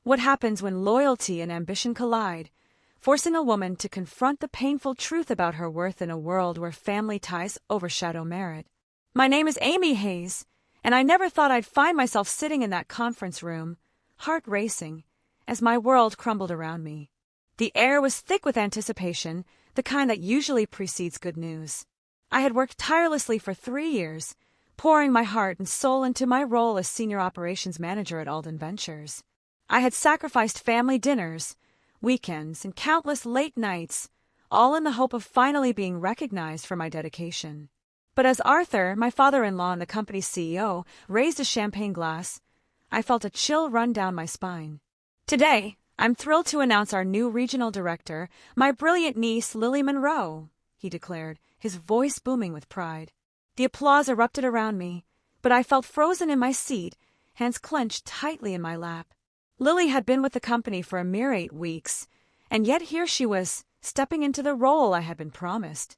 What happens when loyalty and ambition collide, forcing a woman to confront the painful truth about her worth in a world where family ties overshadow merit. My name is Amy Hayes, and I never thought I'd find myself sitting in that conference room, heart racing, as my world crumbled around me. The air was thick with anticipation, the kind that usually precedes good news. I had worked tirelessly for 3 years, pouring my heart and soul into my role as senior operations manager at Alden Ventures. I had sacrificed family dinners, weekends, and countless late nights, all in the hope of finally being recognized for my dedication. But as Arthur, my father-in-law and the company's CEO, raised a champagne glass, I felt a chill run down my spine. Today, I'm thrilled to announce our new regional director, my brilliant niece Lily Monroe, he declared, his voice booming with pride. The applause erupted around me, but I felt frozen in my seat, hands clenched tightly in my lap. Lily had been with the company for a mere 8 weeks, and yet here she was, stepping into the role I had been promised.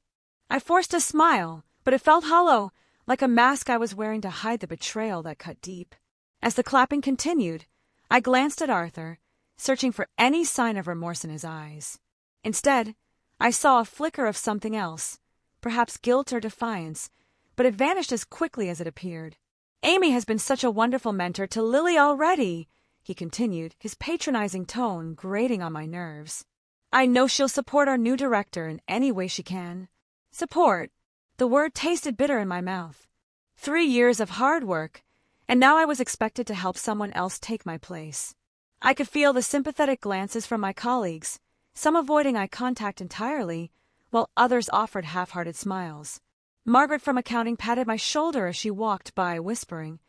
I forced a smile, but it felt hollow, like a mask I was wearing to hide the betrayal that cut deep. As the clapping continued, I glanced at Arthur, searching for any sign of remorse in his eyes. Instead, I saw a flicker of something else, perhaps guilt or defiance, but it vanished as quickly as it appeared. Amy has been such a wonderful mentor to Lily already, he continued, his patronizing tone grating on my nerves. I know she'll support our new director in any way she can. Support. The word tasted bitter in my mouth. 3 years of hard work, and now I was expected to help someone else take my place. I could feel the sympathetic glances from my colleagues, some avoiding eye contact entirely, while others offered half-hearted smiles. Margaret from accounting patted my shoulder as she walked by, whispering,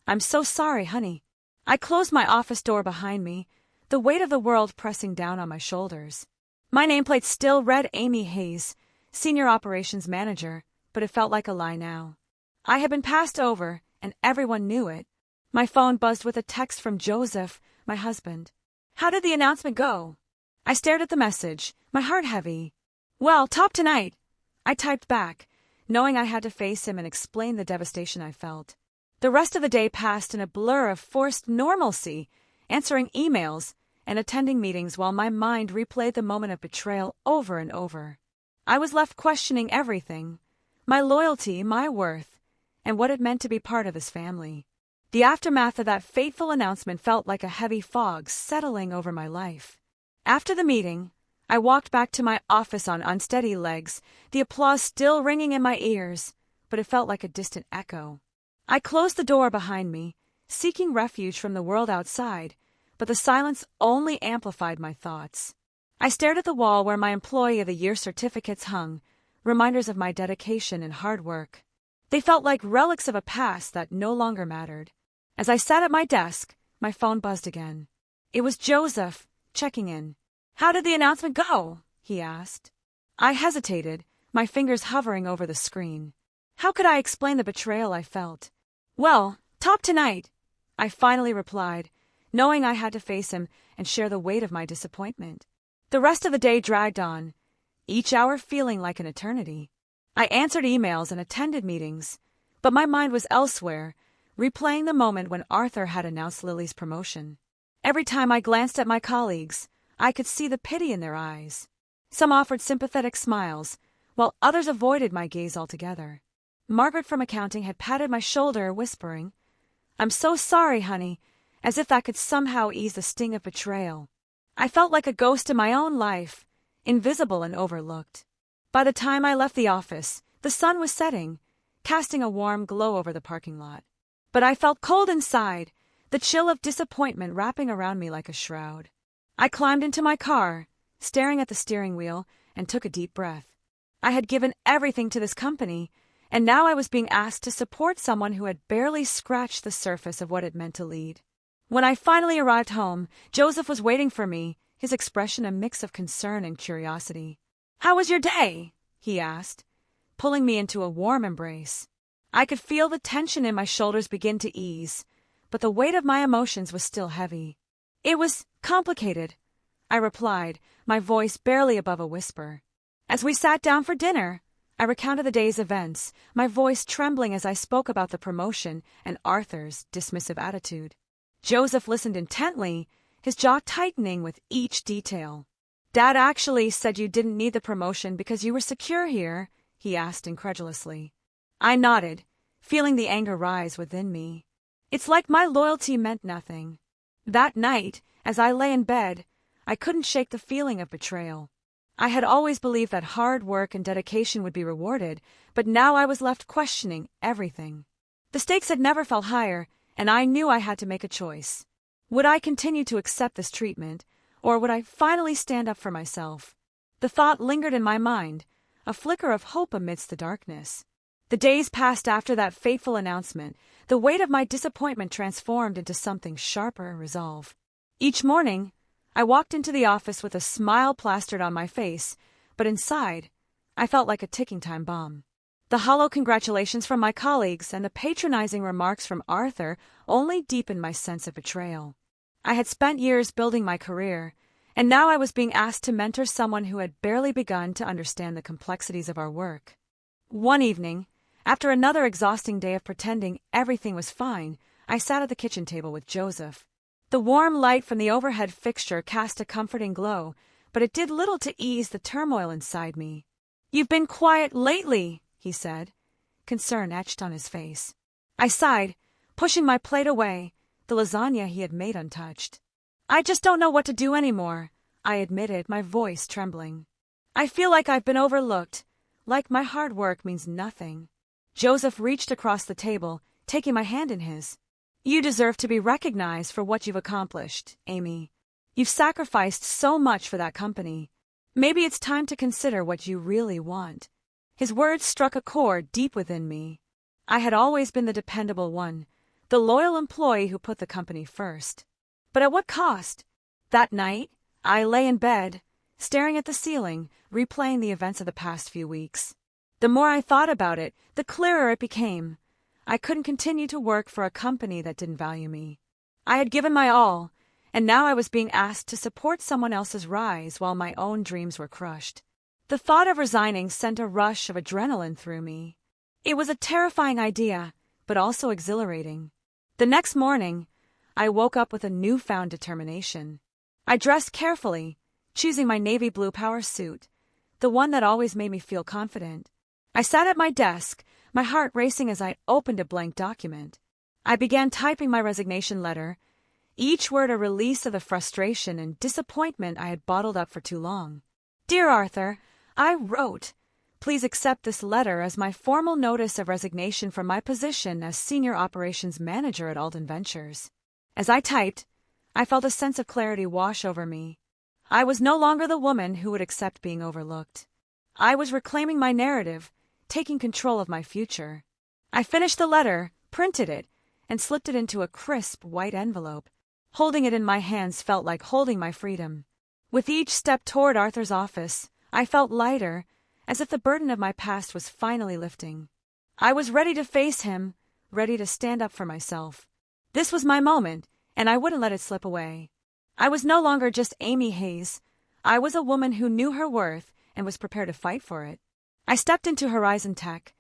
"I'm so sorry, honey." I closed my office door behind me, the weight of the world pressing down on my shoulders. My nameplate still read Amy Hayes, Senior Operations Manager, but it felt like a lie now. I had been passed over, and everyone knew it. My phone buzzed with a text from Joseph, my husband. "How did the announcement go?" I stared at the message, my heart heavy. "Well, top tonight," I typed back, knowing I had to face him and explain the devastation I felt. The rest of the day passed in a blur of forced normalcy, answering emails and attending meetings while my mind replayed the moment of betrayal over and over. I was left questioning everything, my loyalty, my worth, and what it meant to be part of this family. The aftermath of that fateful announcement felt like a heavy fog settling over my life. After the meeting, I walked back to my office on unsteady legs, the applause still ringing in my ears, but it felt like a distant echo. I closed the door behind me, seeking refuge from the world outside, but the silence only amplified my thoughts. I stared at the wall where my Employee of the Year certificates hung, reminders of my dedication and hard work. They felt like relics of a past that no longer mattered. As I sat at my desk, my phone buzzed again. It was Joseph, checking in. "How did the announcement go?" he asked. I hesitated, my fingers hovering over the screen. How could I explain the betrayal I felt? "Well, top tonight," I finally replied, knowing I had to face him and share the weight of my disappointment. The rest of the day dragged on, each hour feeling like an eternity. I answered emails and attended meetings, but my mind was elsewhere, replaying the moment when Arthur had announced Lily's promotion. Every time I glanced at my colleagues, I could see the pity in their eyes. Some offered sympathetic smiles, while others avoided my gaze altogether. Margaret from accounting had patted my shoulder, whispering, "I'm so sorry, honey," as if that could somehow ease the sting of betrayal. I felt like a ghost in my own life, invisible and overlooked. By the time I left the office, the sun was setting, casting a warm glow over the parking lot. But I felt cold inside, the chill of disappointment wrapping around me like a shroud. I climbed into my car, staring at the steering wheel, and took a deep breath. I had given everything to this company, and now I was being asked to support someone who had barely scratched the surface of what it meant to lead. When I finally arrived home, Joseph was waiting for me, his expression a mix of concern and curiosity. "How was your day?" he asked, pulling me into a warm embrace. I could feel the tension in my shoulders begin to ease, but the weight of my emotions was still heavy. "It was complicated," I replied, my voice barely above a whisper. As we sat down for dinner, I recounted the day's events, my voice trembling as I spoke about the promotion and Arthur's dismissive attitude. Joseph listened intently, his jaw tightening with each detail. "Dad actually said you didn't need the promotion because you were secure here?" he asked incredulously. I nodded, feeling the anger rise within me. It's like my loyalty meant nothing. That night, as I lay in bed, I couldn't shake the feeling of betrayal. I had always believed that hard work and dedication would be rewarded, but now I was left questioning everything. The stakes had never felt higher, and I knew I had to make a choice. Would I continue to accept this treatment, or would I finally stand up for myself? The thought lingered in my mind, a flicker of hope amidst the darkness. The days passed after that fateful announcement. The weight of my disappointment transformed into something sharper resolve. Each morning, I walked into the office with a smile plastered on my face, but inside, I felt like a ticking time bomb. The hollow congratulations from my colleagues and the patronizing remarks from Arthur only deepened my sense of betrayal. I had spent years building my career, and now I was being asked to mentor someone who had barely begun to understand the complexities of our work. One evening, after another exhausting day of pretending everything was fine, I sat at the kitchen table with Joseph. The warm light from the overhead fixture cast a comforting glow, but it did little to ease the turmoil inside me. "You've been quiet lately," he said, concern etched on his face. I sighed, pushing my plate away, the lasagna he had made untouched. "I just don't know what to do anymore," I admitted, my voice trembling. "I feel like I've been overlooked, like my hard work means nothing." Joseph reached across the table, taking my hand in his. "You deserve to be recognized for what you've accomplished, Amy. You've sacrificed so much for that company. Maybe it's time to consider what you really want." His words struck a chord deep within me. I had always been the dependable one, the loyal employee who put the company first. But at what cost? That night, I lay in bed, staring at the ceiling, replaying the events of the past few weeks. The more I thought about it, the clearer it became. I couldn't continue to work for a company that didn't value me. I had given my all, and now I was being asked to support someone else's rise while my own dreams were crushed. The thought of resigning sent a rush of adrenaline through me. It was a terrifying idea, but also exhilarating. The next morning, I woke up with a newfound determination. I dressed carefully, choosing my navy blue power suit, the one that always made me feel confident. I sat at my desk, my heart racing as I opened a blank document. I began typing my resignation letter, each word a release of the frustration and disappointment I had bottled up for too long. "Dear Arthur," I wrote, "please accept this letter as my formal notice of resignation from my position as Senior Operations Manager at Alden Ventures." As I typed, I felt a sense of clarity wash over me. I was no longer the woman who would accept being overlooked. I was reclaiming my narrative, taking control of my future. I finished the letter, printed it, and slipped it into a crisp white envelope. Holding it in my hands felt like holding my freedom. With each step toward Arthur's office, I felt lighter, as if the burden of my past was finally lifting. I was ready to face him, ready to stand up for myself. This was my moment, and I wouldn't let it slip away. I was no longer just Amy Hayes. I was a woman who knew her worth and was prepared to fight for it. I stepped into Horizon Tech.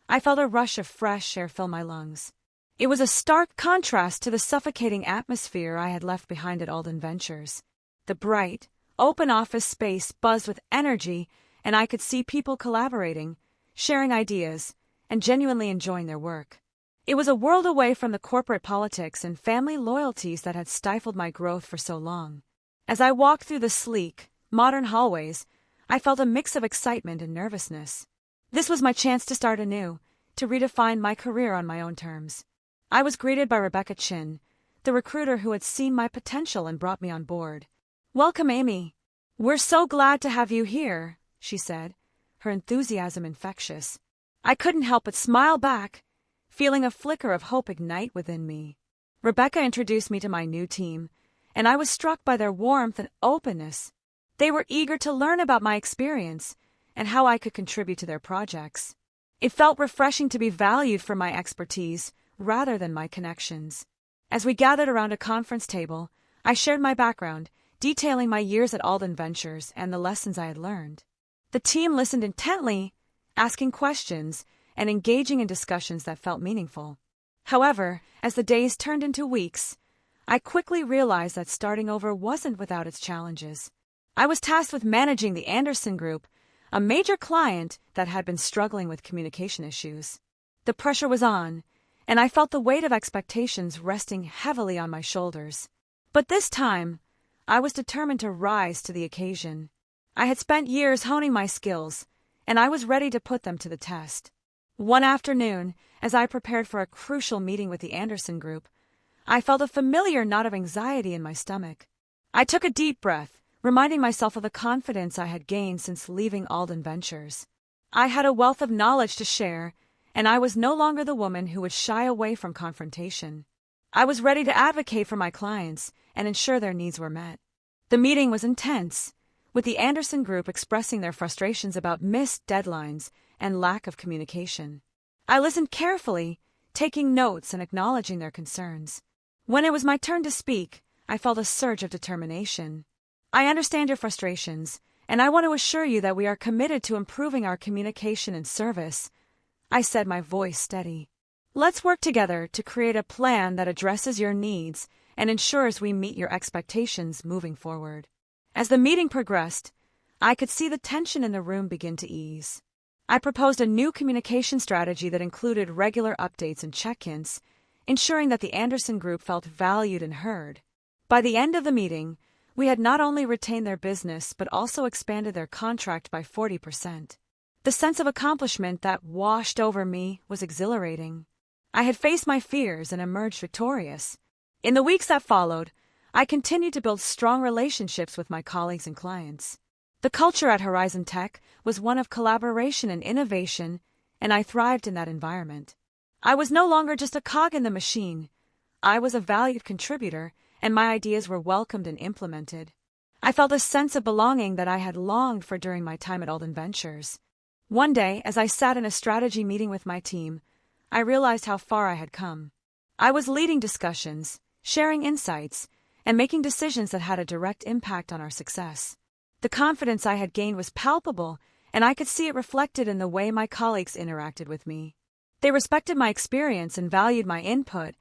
I felt a rush of fresh air fill my lungs. It was a stark contrast to the suffocating atmosphere I had left behind at Alden Ventures. The bright, open office space buzzed with energy, and I could see people collaborating, sharing ideas, and genuinely enjoying their work. It was a world away from the corporate politics and family loyalties that had stifled my growth for so long. As I walked through the sleek, modern hallways, I felt a mix of excitement and nervousness. This was my chance to start anew, to redefine my career on my own terms. I was greeted by Rebecca Chin, the recruiter who had seen my potential and brought me on board. "Welcome, Amy. We're so glad to have you here," she said, her enthusiasm infectious. I couldn't help but smile back, feeling a flicker of hope ignite within me. Rebecca introduced me to my new team, and I was struck by their warmth and openness. They were eager to learn about my experience and how I could contribute to their projects. It felt refreshing to be valued for my expertise rather than my connections. As we gathered around a conference table, I shared my background, detailing my years at Alden Ventures and the lessons I had learned. The team listened intently, asking questions and engaging in discussions that felt meaningful. However, as the days turned into weeks, I quickly realized that starting over wasn't without its challenges. I was tasked with managing the Anderson Group, a major client that had been struggling with communication issues. The pressure was on, and I felt the weight of expectations resting heavily on my shoulders. But this time, I was determined to rise to the occasion. I had spent years honing my skills, and I was ready to put them to the test. One afternoon, as I prepared for a crucial meeting with the Anderson Group, I felt a familiar knot of anxiety in my stomach. I took a deep breath, reminding myself of the confidence I had gained since leaving Alden Ventures. I had a wealth of knowledge to share, and I was no longer the woman who would shy away from confrontation. I was ready to advocate for my clients and ensure their needs were met. The meeting was intense, with the Anderson Group expressing their frustrations about missed deadlines and lack of communication. I listened carefully, taking notes and acknowledging their concerns. When it was my turn to speak, I felt a surge of determination. I understand your frustrations, and I want to assure you that we are committed to improving our communication and service, I said, my voice steady. Let's work together to create a plan that addresses your needs and ensures we meet your expectations moving forward. As the meeting progressed, I could see the tension in the room begin to ease. I proposed a new communication strategy that included regular updates and check-ins, ensuring that the Anderson Group felt valued and heard. By the end of the meeting, we had not only retained their business but also expanded their contract by 40%. The sense of accomplishment that washed over me was exhilarating. I had faced my fears and emerged victorious. In the weeks that followed, I continued to build strong relationships with my colleagues and clients. The culture at Horizon Tech was one of collaboration and innovation, and I thrived in that environment. I was no longer just a cog in the machine. I was a valued contributor, and my ideas were welcomed and implemented. I felt a sense of belonging that I had longed for during my time at Alden Ventures. One day, as I sat in a strategy meeting with my team, I realized how far I had come. I was leading discussions, sharing insights, and making decisions that had a direct impact on our success. The confidence I had gained was palpable, and I could see it reflected in the way my colleagues interacted with me. They respected my experience and valued my input,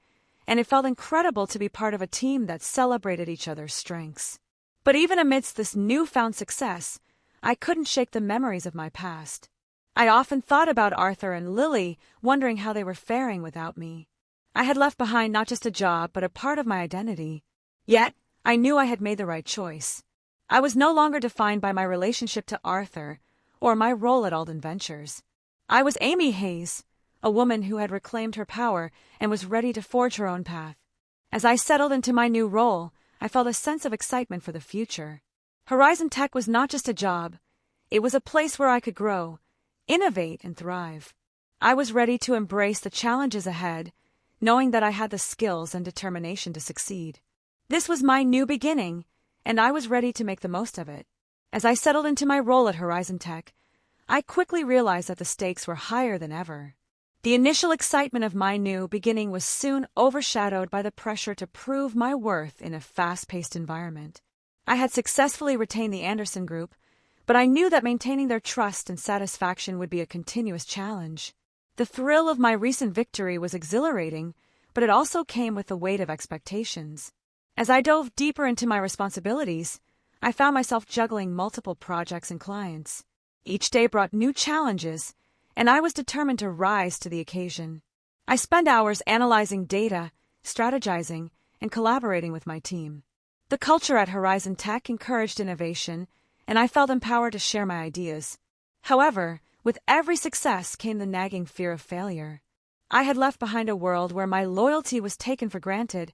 and it felt incredible to be part of a team that celebrated each other's strengths. But even amidst this newfound success, I couldn't shake the memories of my past. I often thought about Arthur and Lily, wondering how they were faring without me. I had left behind not just a job, but a part of my identity. Yet, I knew I had made the right choice. I was no longer defined by my relationship to Arthur or my role at Alden Ventures. I was Amy Hayes, a woman who had reclaimed her power and was ready to forge her own path. As I settled into my new role, I felt a sense of excitement for the future. Horizon Tech was not just a job. It was a place where I could grow, innovate, and thrive. I was ready to embrace the challenges ahead, knowing that I had the skills and determination to succeed. This was my new beginning, and I was ready to make the most of it. As I settled into my role at Horizon Tech, I quickly realized that the stakes were higher than ever. The initial excitement of my new beginning was soon overshadowed by the pressure to prove my worth in a fast-paced environment. I had successfully retained the Anderson Group, but I knew that maintaining their trust and satisfaction would be a continuous challenge. The thrill of my recent victory was exhilarating, but it also came with the weight of expectations. As I dove deeper into my responsibilities, I found myself juggling multiple projects and clients. Each day brought new challenges, and I was determined to rise to the occasion. I spent hours analyzing data, strategizing, and collaborating with my team. The culture at Horizon Tech encouraged innovation, and I felt empowered to share my ideas. However, with every success came the nagging fear of failure. I had left behind a world where my loyalty was taken for granted,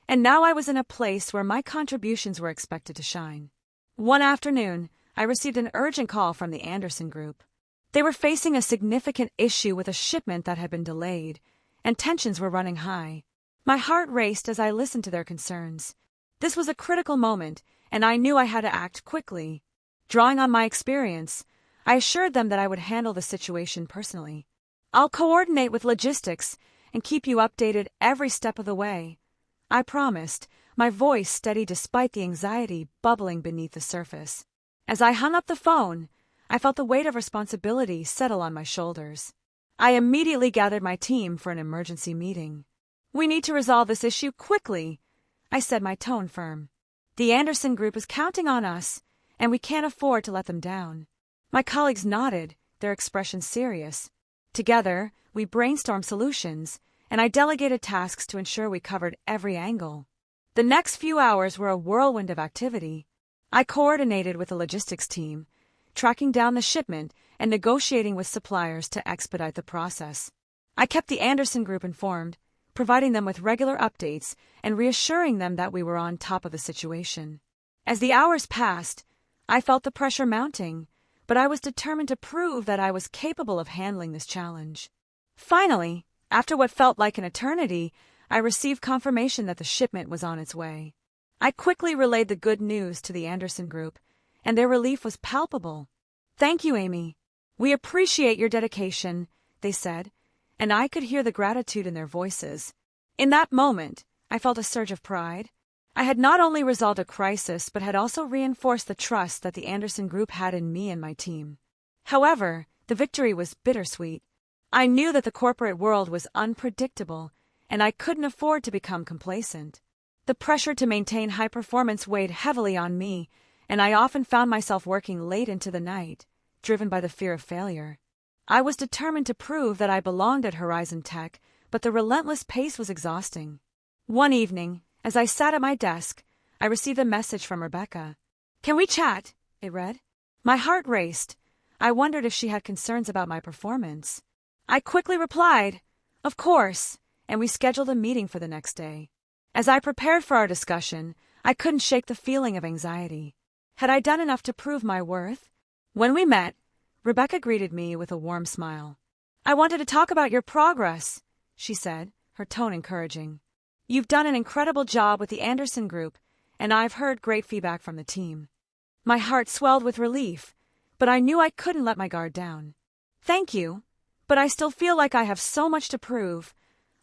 and now I was in a place where my contributions were expected to shine. One afternoon, I received an urgent call from the Anderson Group. They were facing a significant issue with a shipment that had been delayed, and tensions were running high. My heart raced as I listened to their concerns. This was a critical moment, and I knew I had to act quickly. Drawing on my experience, I assured them that I would handle the situation personally. "I'll coordinate with logistics and keep you updated every step of the way," I promised, my voice steady despite the anxiety bubbling beneath the surface. As I hung up the phone, I felt the weight of responsibility settle on my shoulders. I immediately gathered my team for an emergency meeting. "We need to resolve this issue quickly," I said, my tone firm. The Anderson Group is counting on us, and we can't afford to let them down. My colleagues nodded, their expressions serious. Together, we brainstormed solutions, and I delegated tasks to ensure we covered every angle. The next few hours were a whirlwind of activity. I coordinated with the logistics team, tracking down the shipment and negotiating with suppliers to expedite the process. I kept the Anderson Group informed, providing them with regular updates and reassuring them that we were on top of the situation. As the hours passed, I felt the pressure mounting, but I was determined to prove that I was capable of handling this challenge. Finally, after what felt like an eternity, I received confirmation that the shipment was on its way. I quickly relayed the good news to the Anderson Group, and their relief was palpable. "Thank you, Amy. We appreciate your dedication," they said, and I could hear the gratitude in their voices. In that moment, I felt a surge of pride. I had not only resolved a crisis but had also reinforced the trust that the Anderson Group had in me and my team. However, the victory was bittersweet. I knew that the corporate world was unpredictable, and I couldn't afford to become complacent. The pressure to maintain high performance weighed heavily on me, and I often found myself working late into the night, driven by the fear of failure. I was determined to prove that I belonged at Horizon Tech, but the relentless pace was exhausting. One evening, as I sat at my desk, I received a message from Rebecca. "Can we chat?" it read. My heart raced. I wondered if she had concerns about my performance. I quickly replied, "Of course," and we scheduled a meeting for the next day. As I prepared for our discussion, I couldn't shake the feeling of anxiety. Had I done enough to prove my worth? When we met, Rebecca greeted me with a warm smile. "I wanted to talk about your progress," she said, her tone encouraging. "You've done an incredible job with the Anderson Group, and I've heard great feedback from the team." My heart swelled with relief, but I knew I couldn't let my guard down. "Thank you, but I still feel like I have so much to prove,"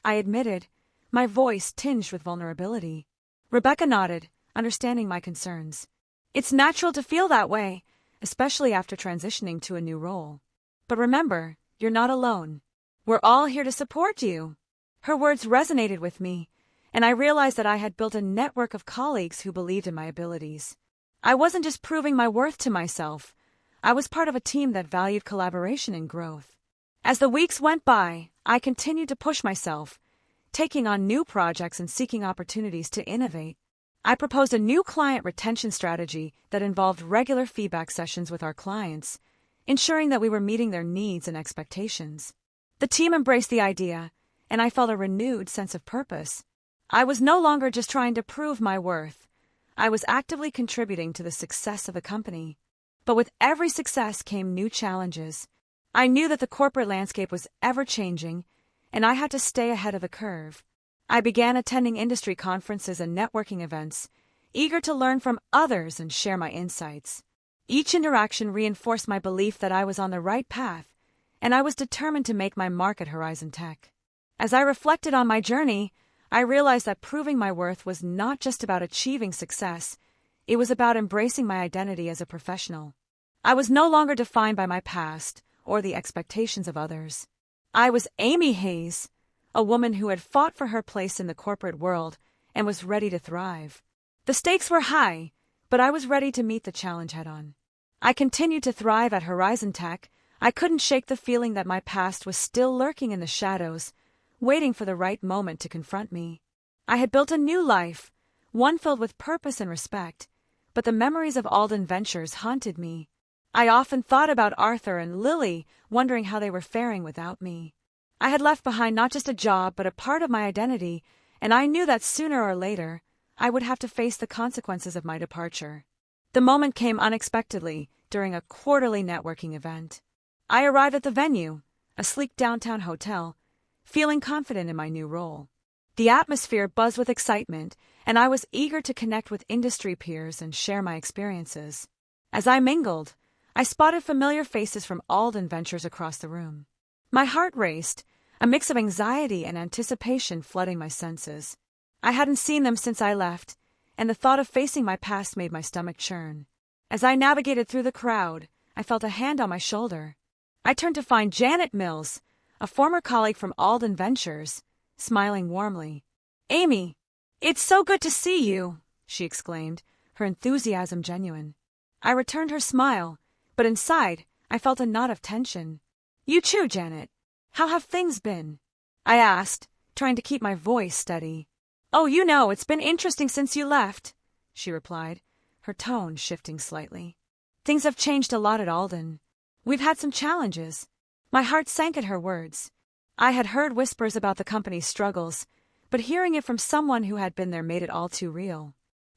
I admitted, my voice tinged with vulnerability. Rebecca nodded, understanding my concerns. "It's natural to feel that way, especially after transitioning to a new role. But remember, you're not alone. We're all here to support you." Her words resonated with me, and I realized that I had built a network of colleagues who believed in my abilities. I wasn't just proving my worth to myself. I was part of a team that valued collaboration and growth. As the weeks went by, I continued to push myself, taking on new projects and seeking opportunities to innovate. I proposed a new client retention strategy that involved regular feedback sessions with our clients, ensuring that we were meeting their needs and expectations. The team embraced the idea, and I felt a renewed sense of purpose. I was no longer just trying to prove my worth. I was actively contributing to the success of the company. But with every success came new challenges. I knew that the corporate landscape was ever-changing, and I had to stay ahead of the curve. I began attending industry conferences and networking events, eager to learn from others and share my insights. Each interaction reinforced my belief that I was on the right path, and I was determined to make my mark at Horizon Tech. As I reflected on my journey, I realized that proving my worth was not just about achieving success, it was about embracing my identity as a professional. I was no longer defined by my past or the expectations of others. I was Amy Hayes, a woman who had fought for her place in the corporate world and was ready to thrive. The stakes were high, but I was ready to meet the challenge head-on. I continued to thrive at Horizon Tech. I couldn't shake the feeling that my past was still lurking in the shadows, waiting for the right moment to confront me. I had built a new life, one filled with purpose and respect, but the memories of Alden Ventures haunted me. I often thought about Arthur and Lily, wondering how they were faring without me. I had left behind not just a job, but a part of my identity, and I knew that sooner or later, I would have to face the consequences of my departure. The moment came unexpectedly during a quarterly networking event. I arrived at the venue, a sleek downtown hotel, feeling confident in my new role. The atmosphere buzzed with excitement, and I was eager to connect with industry peers and share my experiences. As I mingled, I spotted familiar faces from Alden Ventures across the room. My heart raced, a mix of anxiety and anticipation flooding my senses. I hadn't seen them since I left, and the thought of facing my past made my stomach churn. As I navigated through the crowd, I felt a hand on my shoulder. I turned to find Janet Mills, a former colleague from Alden Ventures, smiling warmly. "Amy, "It's so good to see you," she exclaimed, her enthusiasm genuine. I returned her smile, but inside, I felt a knot of tension. "You too, Janet. How have things been?" I asked, trying to keep my voice steady. "Oh, it's been interesting since you left," she replied, her tone shifting slightly. "Things have changed a lot at Alden. We've had some challenges." My heart sank at her words. I had heard whispers about the company's struggles, but hearing it from someone who had been there made it all too real.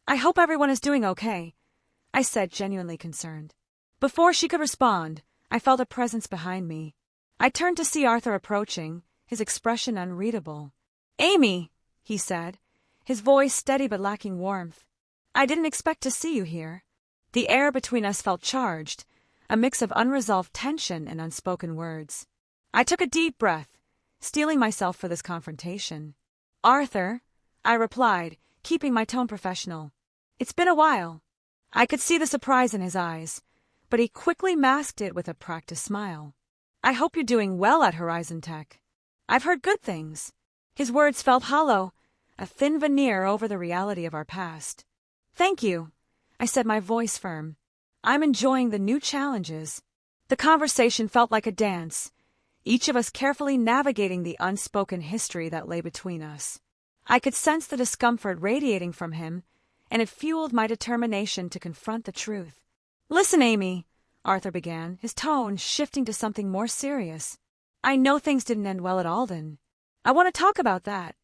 "I hope everyone is doing okay," I said, genuinely concerned. Before she could respond, I felt a presence behind me. I turned to see Arthur approaching, his expression unreadable. "Amy," he said, his voice steady but lacking warmth. "I didn't expect to see you here." The air between us felt charged, a mix of unresolved tension and unspoken words. I took a deep breath, steeling myself for this confrontation. "Arthur," I replied, keeping my tone professional. "It's been a while." I could see the surprise in his eyes, but he quickly masked it with a practiced smile. "I hope you're doing well at Horizon Tech. I've heard good things." His words felt hollow, a thin veneer over the reality of our past. "Thank you," I said, my voice firm. "I'm enjoying the new challenges." The conversation felt like a dance, each of us carefully navigating the unspoken history that lay between us. I could sense the discomfort radiating from him, and it fueled my determination to confront the truth. "Listen, Amy," Arthur began, his tone shifting to something more serious. "I know things didn't end well at Alden. I want to talk about that."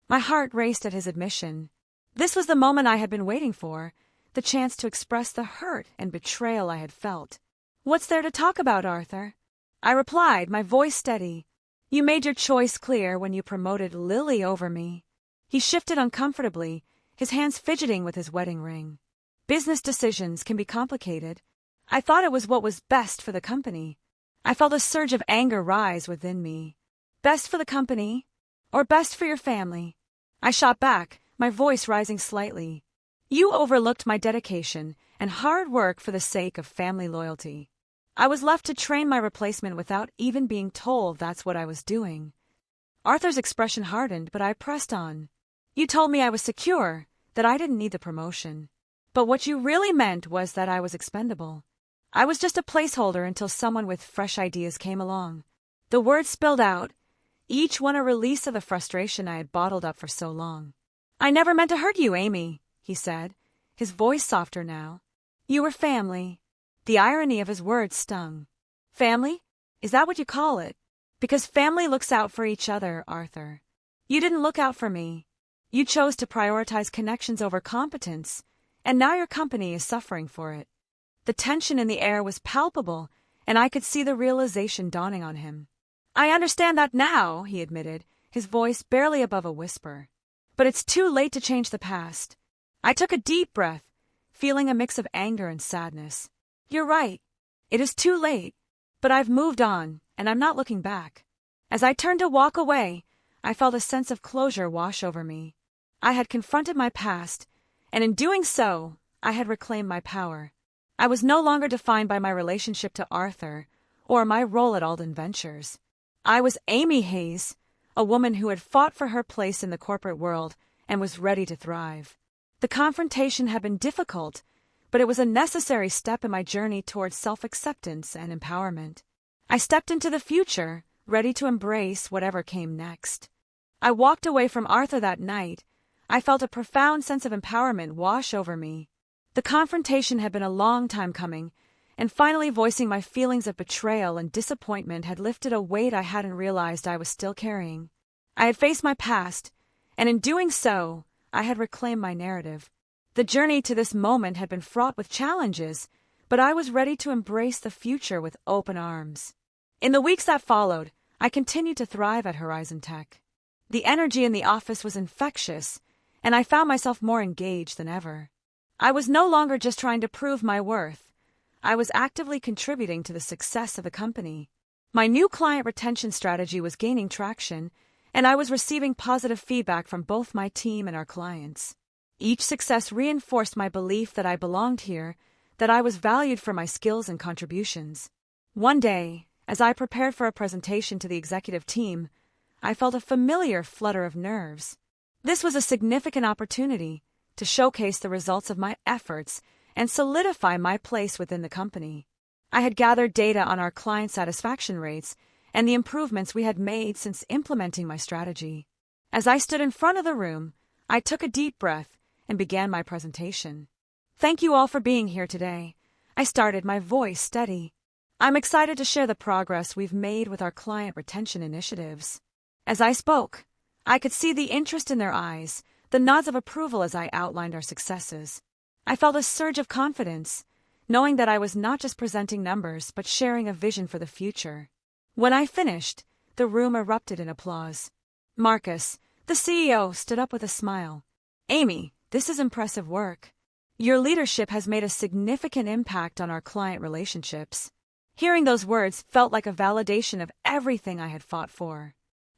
My heart raced at his admission. This was the moment I had been waiting for, the chance to express the hurt and betrayal I had felt. "What's there to talk about, Arthur?" I replied, my voice steady. "You made your choice clear when you promoted Lily over me." He shifted uncomfortably, his hands fidgeting with his wedding ring. "Business decisions can be complicated. I thought it was what was best for the company." I felt a surge of anger rise within me. "Best for the company? Or best for your family?" I shot back, my voice rising slightly. "You overlooked my dedication and hard work for the sake of family loyalty. I was left to train my replacement without even being told that's what I was doing." Arthur's expression hardened, but I pressed on. "You told me I was secure, that I didn't need the promotion. But what you really meant was that I was expendable. I was just a placeholder until someone with fresh ideas came along." The words spilled out, each one a release of the frustration I had bottled up for so long. "I never meant to hurt you, Amy," he said, his voice softer now. "You were family." The irony of his words stung. "Family? Is that what you call it? Because family looks out for each other, Arthur. You didn't look out for me. You chose to prioritize connections over competence, and now your company is suffering for it." The tension in the air was palpable, and I could see the realization dawning on him. "I understand that now," he admitted, his voice barely above a whisper. "But it's too late to change the past." I took a deep breath, feeling a mix of anger and sadness. "You're right. It is too late. But I've moved on, and I'm not looking back." As I turned to walk away, I felt a sense of closure wash over me. I had confronted my past, and in doing so, I had reclaimed my power. I was no longer defined by my relationship to Arthur or my role at Alden Ventures. I was Amy Hayes, a woman who had fought for her place in the corporate world and was ready to thrive. The confrontation had been difficult, but it was a necessary step in my journey towards self-acceptance and empowerment. I stepped into the future, ready to embrace whatever came next. I walked away from Arthur that night. I felt a profound sense of empowerment wash over me. The confrontation had been a long time coming, and finally voicing my feelings of betrayal and disappointment had lifted a weight I hadn't realized I was still carrying. I had faced my past, and in doing so, I had reclaimed my narrative. The journey to this moment had been fraught with challenges, but I was ready to embrace the future with open arms. In the weeks that followed, I continued to thrive at Horizon Tech. The energy in the office was infectious, and I found myself more engaged than ever. I was no longer just trying to prove my worth. I was actively contributing to the success of the company. My new client retention strategy was gaining traction, and I was receiving positive feedback from both my team and our clients. Each success reinforced my belief that I belonged here, that I was valued for my skills and contributions. One day, as I prepared for a presentation to the executive team, I felt a familiar flutter of nerves. This was a significant opportunity to showcase the results of my efforts and solidify my place within the company. I had gathered data on our client satisfaction rates and the improvements we had made since implementing my strategy. As I stood in front of the room, I took a deep breath and began my presentation. Thank you all for being here today. I started, my voice steady. I'm excited to share the progress we've made with our client retention initiatives. As I spoke, I could see the interest in their eyes, the nods of approval as I outlined our successes. I felt a surge of confidence, knowing that I was not just presenting numbers but sharing a vision for the future. When I finished, the room erupted in applause. Marcus, the CEO, stood up with a smile. Amy, this is impressive work. Your leadership has made a significant impact on our client relationships. Hearing those words felt like a validation of everything I had fought for.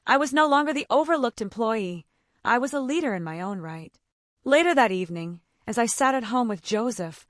I was no longer the overlooked employee. I was a leader in my own right. Later that evening, as I sat at home with Joseph,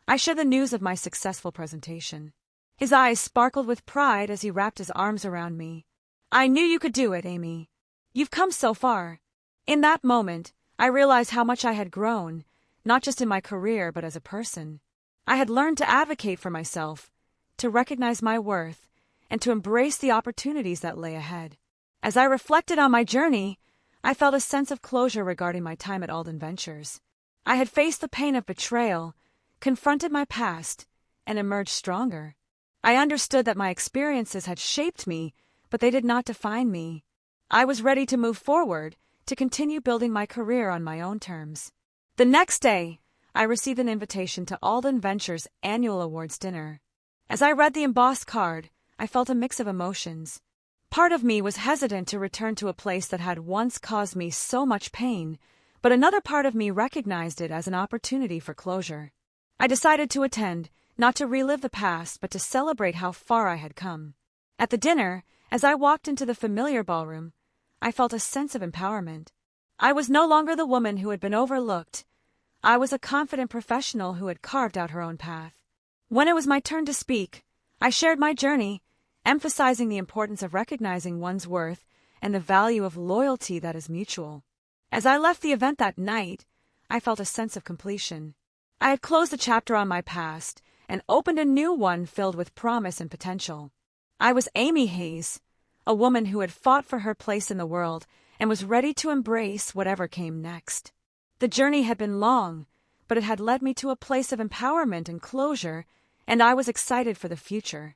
I shared the news of my successful presentation. His eyes sparkled with pride as he wrapped his arms around me. I knew you could do it, Amy. You've come so far. In that moment, I realized how much I had grown, not just in my career but as a person. I had learned to advocate for myself, to recognize my worth, and to embrace the opportunities that lay ahead. As I reflected on my journey, I felt a sense of closure regarding my time at Alden Ventures. I had faced the pain of betrayal, confronted my past, and emerged stronger. I understood that my experiences had shaped me, but they did not define me. I was ready to move forward, to continue building my career on my own terms. The next day, I received an invitation to Alden Ventures' annual awards dinner. As I read the embossed card, I felt a mix of emotions. Part of me was hesitant to return to a place that had once caused me so much pain, but another part of me recognized it as an opportunity for closure. I decided to attend, not to relive the past, but to celebrate how far I had come. At the dinner, as I walked into the familiar ballroom, I felt a sense of empowerment. I was no longer the woman who had been overlooked. I was a confident professional who had carved out her own path. When it was my turn to speak, I shared my journey, emphasizing the importance of recognizing one's worth and the value of loyalty that is mutual. As I left the event that night, I felt a sense of completion. I had closed a chapter on my past and opened a new one filled with promise and potential. I was Amy Hayes, a woman who had fought for her place in the world and was ready to embrace whatever came next. The journey had been long, but it had led me to a place of empowerment and closure, and I was excited for the future.